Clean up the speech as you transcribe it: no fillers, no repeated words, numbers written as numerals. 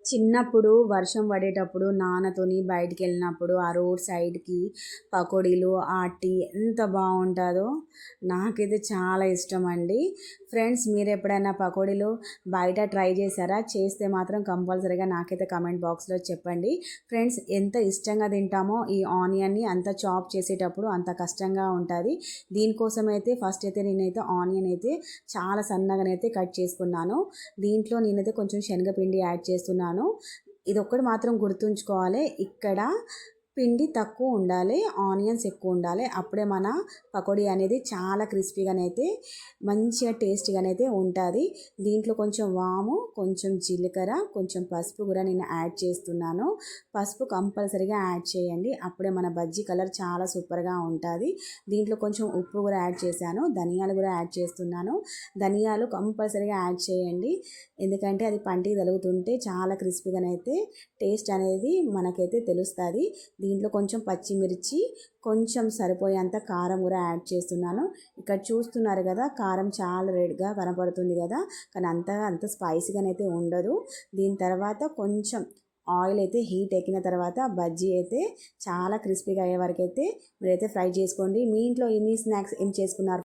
చిన్నప్పుడు వర్షం పడేటప్పుడు నాన్నతోని బయటికెళ్ళినప్పుడు ఆ రోడ్ సైడ్‌కి పకోడీలు, ఆ టీ ఎంత బావుంటాదో నాకైతే చాలా ఇష్టమండి. ఫ్రెండ్స్ మీరెప్పుడైనా పకోడీలు బయట ట్రై చేశారా? చేస్తే మాత్రం కంపల్సరీగా నాకైతే కామెంట్ బాక్స్‌లో చెప్పండి. ఫ్రెండ్స్ ఎంత ఇష్టంగా తింటామో ఈ ఆనియన్‌ని అంత చాప్ చేసేటప్పుడు అంత కష్టంగా ఉంటది. దీనికోసమైతే ఫస్ట్ అయితే నేనైతే ఆనియన్ అయితే చాలా సన్నగానైతే కట్ చేసుకున్నాను. దీంట్లో నేనైతే కొంచెం శనగపిండి యాడ్ చేస్తున్నాను. ఇదొక్కటి మాత్రం గుర్తుంచుకోవాలి. ఇక్కడ పిండి తక్కువ ఉండాలి, ఆనియన్స్ ఎక్కువ ఉండాలి. అప్పుడే మన పకోడీ అనేది చాలా క్రిస్పీగానైతే మంచిగా టేస్టీగానైతే ఉంటుంది. దీంట్లో కొంచెం వాము, కొంచెం జీలకర్ర, కొంచెం పసుపు కూడా నేను యాడ్ చేస్తున్నాను. పసుపు కంపల్సరీగా యాడ్ చేయండి, అప్పుడే మన బజ్జీ కలర్ చాలా సూపర్గా ఉంటుంది. దీంట్లో కొంచెం ఉప్పు కూడా యాడ్ చేశాను, ధనియాలు కూడా యాడ్ చేస్తున్నాను. ధనియాలు కంపల్సరీగా యాడ్ చేయండి, ఎందుకంటే అది పంటికి తగులుతుంటే చాలా క్రిస్పీగానైతే టేస్ట్ అనేది మనకైతే తెలుస్తుంది. దీంట్లో కొంచెం పచ్చిమిర్చి, కొంచెం సరిపోయేంత కారం కూడా యాడ్ చేస్తున్నాను. ఇక్కడ చూస్తున్నారు కదా, కారం చాలా రెడ్గా కనపడుతుంది కదా, కానీ అంత స్పైసీగానైతే ఉండదు. దీని తర్వాత కొంచెం ఆయిల్ అయితే హీట్ ఎక్కిన తర్వాత బజ్జీ అయితే చాలా క్రిస్పీగా అయ్యే వరకు అయితే మీరైతే ఫ్రై చేసుకోండి. మీ ఇంట్లో ఎన్ని స్నాక్స్ ఏం చేసుకున్నారు?